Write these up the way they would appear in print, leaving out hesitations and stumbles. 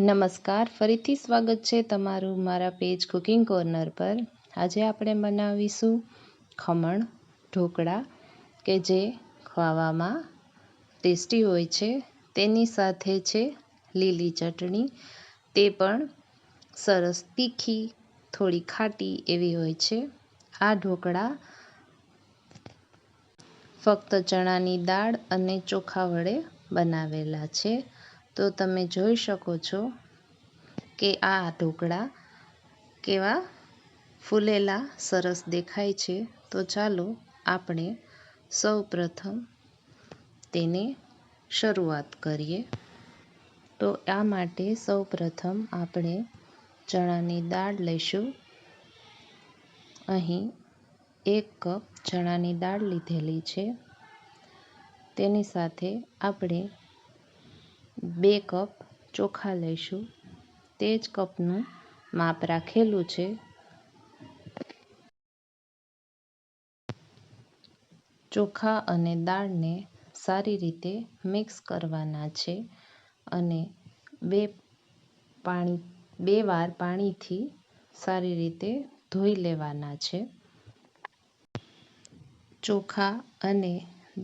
નમસ્કાર, ફરીથી સ્વાગત છે તમારું મારા પેજ કુકિંગ કોર્નર પર. આજે આપણે બનાવીશું ખમણ ઢોકળા કે જે ખાવામાં ટેસ્ટી હોય છે. તેની સાથે છે લીલી ચટણી, તે પણ સરસ તીખી, થોડી ખાટી એવી હોય છે. આ ઢોકળા ફક્ત ચણાની દાળ અને ચોખા વડે બનાવેલા છે. તો તમે જોઈ શકો છો કે આ ઢોકળા કેવા ફૂલેલા સરસ દેખાય છે. તો ચાલો આપણે સૌપ્રથમ તેને શરૂઆત કરીએ. તો આ માટે સૌપ્રથમ આપણે ચણાની દાળ લઈશું. અહીં 1 કપ ચણાની દાળ લીધેલી છે. તેની સાથે આપણે 2 કપ ચોખા લઈશું. તે જ કપનું માપ રાખેલું છે. ચોખા અને દાળને સારી રીતે મિક્સ કરવાના છે અને 2 વાર પાણીથી સારી રીતે ધોઈ લેવાના છે. ચોખા અને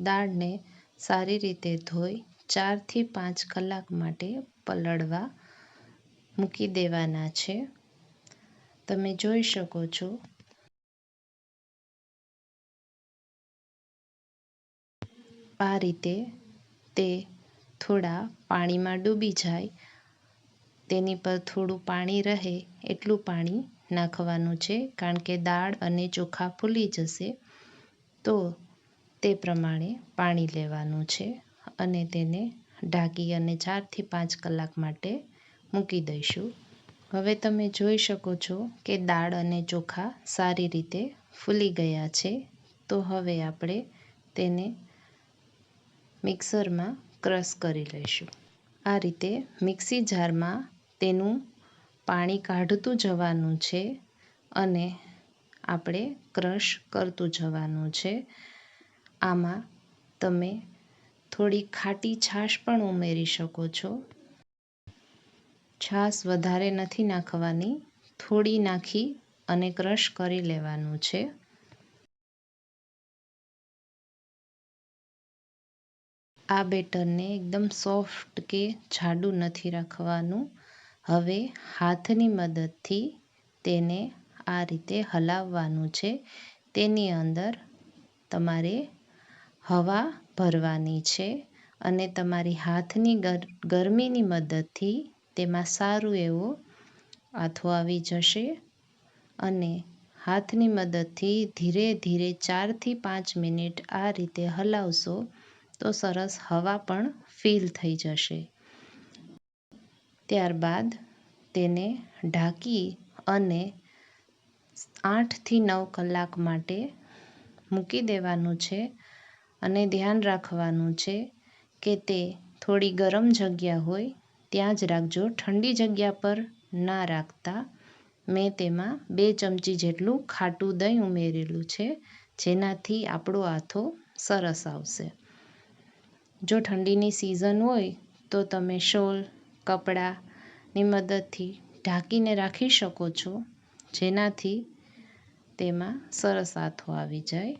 દાળને સારી રીતે ધોઈ 4 થી 5 કલાક માટે પલળવા મૂકી દેવાના છે. તમે જોઈ શકો છો આ રીતે તે થોડા પાણીમાં ડૂબી જાય, તેની પર થોડું પાણી રહે એટલું પાણી નાખવાનું છે. કારણ કે દાળ અને ચોખા ફૂલી જશે, તો તે પ્રમાણે પાણી લેવાનું છે અને તેને ઢાંકી અને 4 થી 5 કલાક માટે મૂકી દઈશું. હવે તમે જોઈ શકો છો કે દાળ અને ચોખા સારી રીતે ફૂલી ગયા છે. તો હવે આપણે તેને મિક્સરમાં ક્રશ કરી લઈશું. આ રીતે મિક્સી જારમાં તેનું પાણી કાઢતું જવાનું છે અને આપણે ક્રશ કરતું જવાનું છે. આમાં તમે થોડી ખાટી છાશ પણ ઉમેરી શકો છો. છાશ વધારે નથી નાખવાની, થોડી નાખી અને ક્રશ કરી લેવાનું છે. આ બેટરને એકદમ સોફ્ટ કે જાડું નથી રાખવાનું. હવે હાથની મદદથી તેને આ રીતે હલાવવાનું છે. તેની અંદર તમારે હવા ભરવાની છે અને તમારી હાથની ગરમીની મદદથી તેમાં સારું એવો આથો આવી જશે અને હાથની મદદથી ધીરે ધીરે 4 થી 5 મિનિટ આ રીતે હલાવશો તો સરસ હવા પણ ફિલ થઈ જશે. ત્યારબાદ તેને ઢાંકી અને 8 થી 9 કલાક માટે મૂકી દેવાનું છે અને ધ્યાન રાખવાનું છે કે તે થોડી ગરમ જગ્યા હોય ત્યાં જ રાખજો. ઠંડી જગ્યા પર ના રાખતા. મેં તેમાં 2 ચમચી જેટલું ખાટું દહીં ઉમેરેલું છે, જેનાથી આપણો આથો સરસ આવશે. જો ઠંડીની સિઝન હોય તો તમે શોલ, કપડાની મદદથી ઢાંકીને રાખી શકો છો, જેનાથી તેમાં સરસ આથો આવી જાય.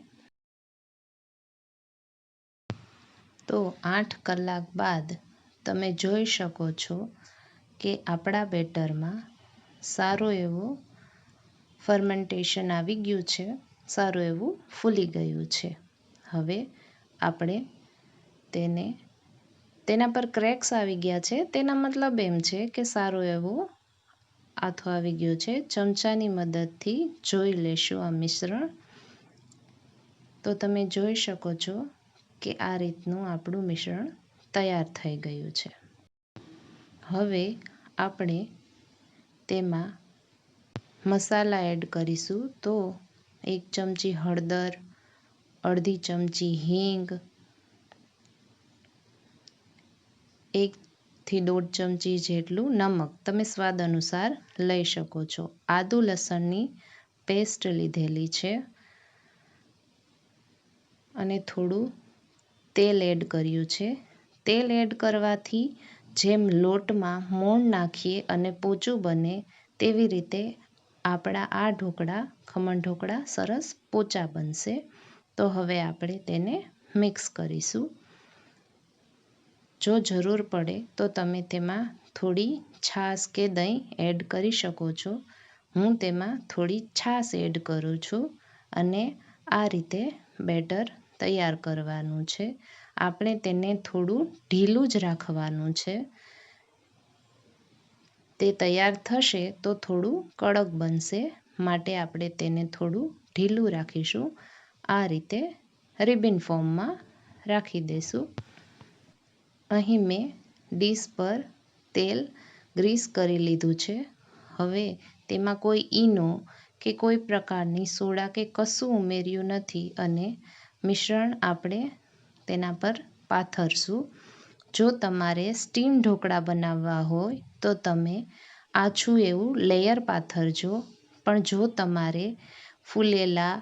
તો 8 કલાક બાદ તમે જોઈ શકો છો કે આપણા બેટરમાં સારું એવું ફર્મેન્ટેશન આવી ગયું છે, સારું એવું ફૂલી ગયું છે. હવે આપણે તેના પર ક્રેક્સ આવી ગયા છે, તેના મતલબ એમ છે કે સારો એવો આથો આવી ગયો છે. ચમચાની મદદથી જોઈ લેશું આ મિશ્રણ. તો તમે જોઈ શકો છો કે આ રીતનું આપણું મિશ્રણ તૈયાર થઈ ગયું છે. હવે આપણે તેમાં મસાલા એડ કરીશું. તો 1 ચમચી હળદર, અડધી ચમચી હિંગ, 1 થી 1.5 ચમચી જેટલું નમક તમે સ્વાદ અનુસાર લઈ શકો છો. આદુ લસણની પેસ્ટ લીધેલી છે અને થોડું તેલ એડ કર્યું છે. તેલ એડ કરવાથી જેમ લોટમાં મોણ નાખીએ અને પોચું બને તેવી રીતે આપણા આ ઢોકળા, ખમણ ઢોકળા સરસ પોચા બનશે. તો હવે આપણે તેને મિક્સ કરીશું. જો જરૂર પડે તો તમે તેમાં થોડી છાશ કે દહીં એડ કરી શકો છો. હું તેમાં થોડી છાશ એડ કરું છું અને આ રીતે બેટર તૈયાર કરવાનું છે. આપણે તેને થોડું ઢીલું જ રાખવાનું છે. તે તૈયાર થશે તો થોડું કડક બનશે, માટે આપણે તેને થોડું ઢીલું રાખીશું. આ રીતે રિબન ફોર્મમાં રાખી દઈશું. અહીં મેં ડીશ પર તેલ ગ્રીસ કરી લીધું છે. હવે તેમાં કોઈ ઈનો કે કોઈ પ્રકારની સોડા કે કશું ઉમેર્યું નથી અને મિશ્રણ આપણે તેના પર પાથરશું. જો તમારે સ્ટીમ ઢોકળા બનાવવા હોય તો તમે આછું એવું લેયર પાથરજો, પણ જો તમારે ફૂલેલા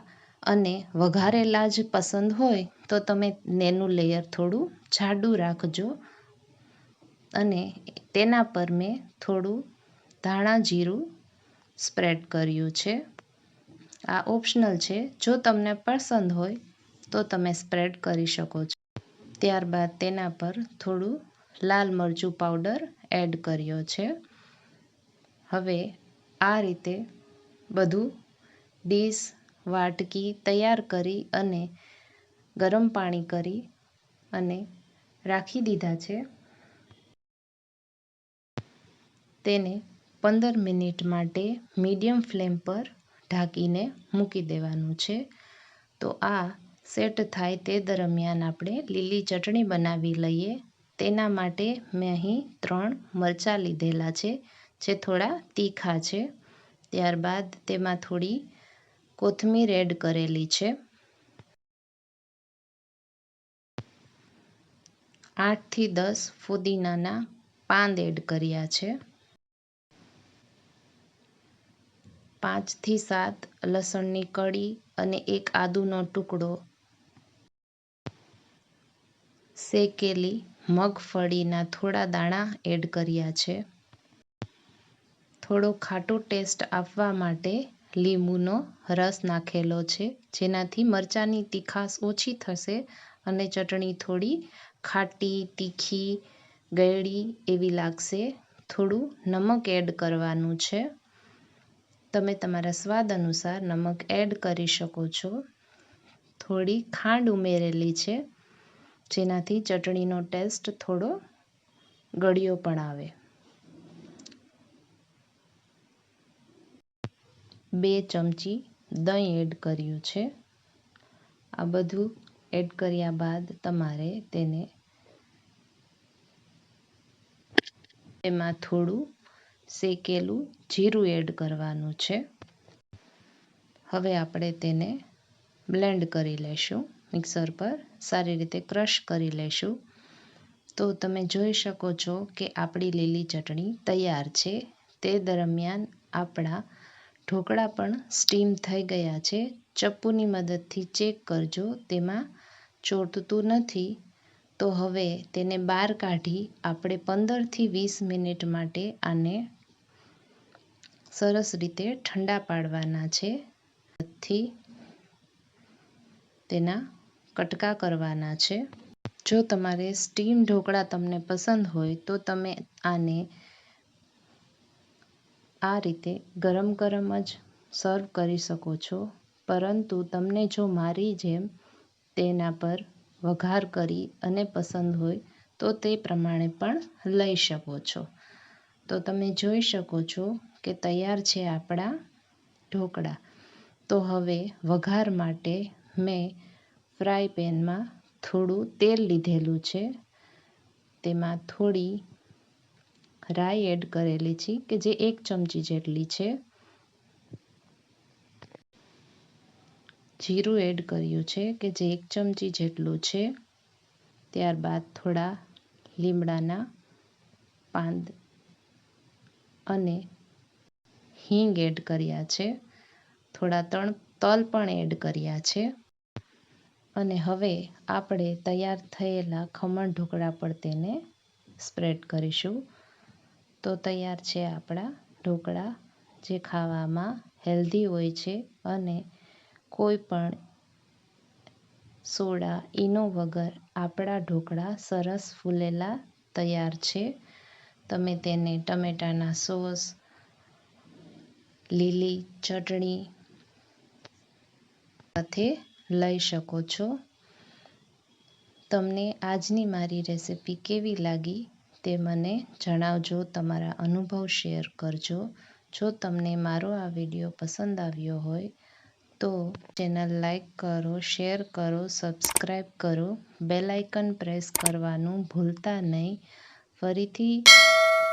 અને વઘારેલા જ પસંદ હોય તો તમે એનું લેયર થોડું જાડું રાખજો. અને તેના પર મેં થોડું ધાણા જીરું સ્પ્રેડ કર્યું છે. આ ઓપ્શનલ છે. જો તમને પસંદ હોય તો તમે સ્પ્રેડ કરી શકો છો. ત્યારબાદ તેના પર થોડું લાલ મરચું પાવડર એડ કર્યો છે. હવે આ રીતે બધું ડીશ, વાટકી તૈયાર કરી અને ગરમ પાણી કરી અને રાખી દીધા છે. તેને 15 મિનિટ માટે મીડિયમ ફ્લેમ પર ઢાંકીને મૂકી દેવાનું છે. તો આ સેટ થાય તે દરમિયાન આપણે લીલી ચટણી બનાવી લઈએ. તેના માટે મેં અહીં 3 મરચાં લીધેલા છે, જે થોડા તીખા છે. ત્યારબાદ તેમાં થોડી કોથમીર એડ કરેલી છે. 8 થી 10 ફુદીનાના પાન એડ કર્યા છે. 5 થી 7 લસણની કળી અને 1 આદુનો ટુકડો, શેકેલી મગફળીના થોડા દાણા એડ કર્યા છે. થોડો ખાટો ટેસ્ટ આપવા માટે લીંબુનો રસ નાખેલો છે, જેનાથી મરચાંની તીખાશ ઓછી થશે અને ચટણી થોડી ખાટી, તીખી, ગળી એવી લાગશે. થોડું નમક એડ કરવાનું છે. તમે તમારા સ્વાદ અનુસાર નમક એડ કરી શકો છો. થોડી ખાંડ ઉમેરેલી છે, જેનાથી ચટણીનો ટેસ્ટ થોડો ગળ્યો પણ આવે. 2 ચમચી દહીં એડ કર્યું છે. આ બધું એડ કર્યા બાદ તમારે તેમાં થોડું શેકેલું જીરું એડ કરવાનું છે. હવે આપણે તેને બ્લેન્ડ કરી લેશું. મિક્સર પર સારી રીતે ક્રશ કરી લેશું. તો તમે જોઈ શકો છો કે આપણી લીલી ચટણી તૈયાર છે. તે દરમિયાન આપણા ઢોકળા પણ સ્ટીમ થઈ ગયા છે. ચપ્પુની મદદથી ચેક કરજો, તેમાં ચોંટતું નથી. તો હવે તેને બહાર કાઢી આપણે 15 થી 20 મિનિટ માટે આને સરસ રીતે ઠંડા પાડવાના છે. થી તેના કટકા કરવાના છે. જો તમારે સ્ટીમ ઢોકળા તમને પસંદ હોય તો તમે આને આ રીતે ગરમ ગરમ જ સર્વ કરી શકો છો. પરંતુ તમને જો મારી જેમ તેના પર વઘાર કરી અને પસંદ હોય તો તે પ્રમાણે પણ લઈ શકો છો. તો તમે જોઈ શકો છો કે તૈયાર છે આપણા ઢોકળા. તો હવે વઘાર માટે મેં ફ્રાય પેનમાં થોડું તેલ લીધેલું છે. તેમાં થોડી રાઈ એડ કરેલી છે, કે જે 1 ચમચી જેટલી છે. જીરું એડ કર્યું છે, કે જે 1 ચમચી જેટલું છે. ત્યારબાદ થોડા લીમડાના પાન અને હિંગ એડ કર્યા છે. થોડા તલ પણ એડ કર્યા છે. અને હવે આપણે તૈયાર થયેલા ખમણ ઢોકળા પર તેને સ્પ્રેડ કરીશું. તો તૈયાર છે આપણા ઢોકળા, જે ખાવામાં હેલ્ધી હોય છે અને કોઈ પણ સોડા, ઈનો વગર આપણા ઢોકળા સરસ ફૂલેલા તૈયાર છે. તમે તેને ટમેટાના સોસ, લીલી ચટણી સાથે લઈ શકો છો. તમને આજની મારી રેસિપી કેવી લાગી તે મને જણાવજો, તમારા અનુભવ શેર કરજો. જો તમને મારો આ વિડીયો પસંદ આવ્યો હોય તો ચેનલ લાઈક કરો, શેર કરો, સબસ્ક્રાઈબ કરો, બેલ આઇકન પ્રેસ કરવાનું ભૂલતા નહીં. ફરીથી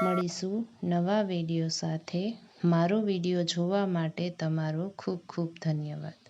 મળીશું નવા વિડીયો સાથે. મારો વિડીયો જોવા માટે તમારો ખૂબ ખૂબ ધન્યવાદ.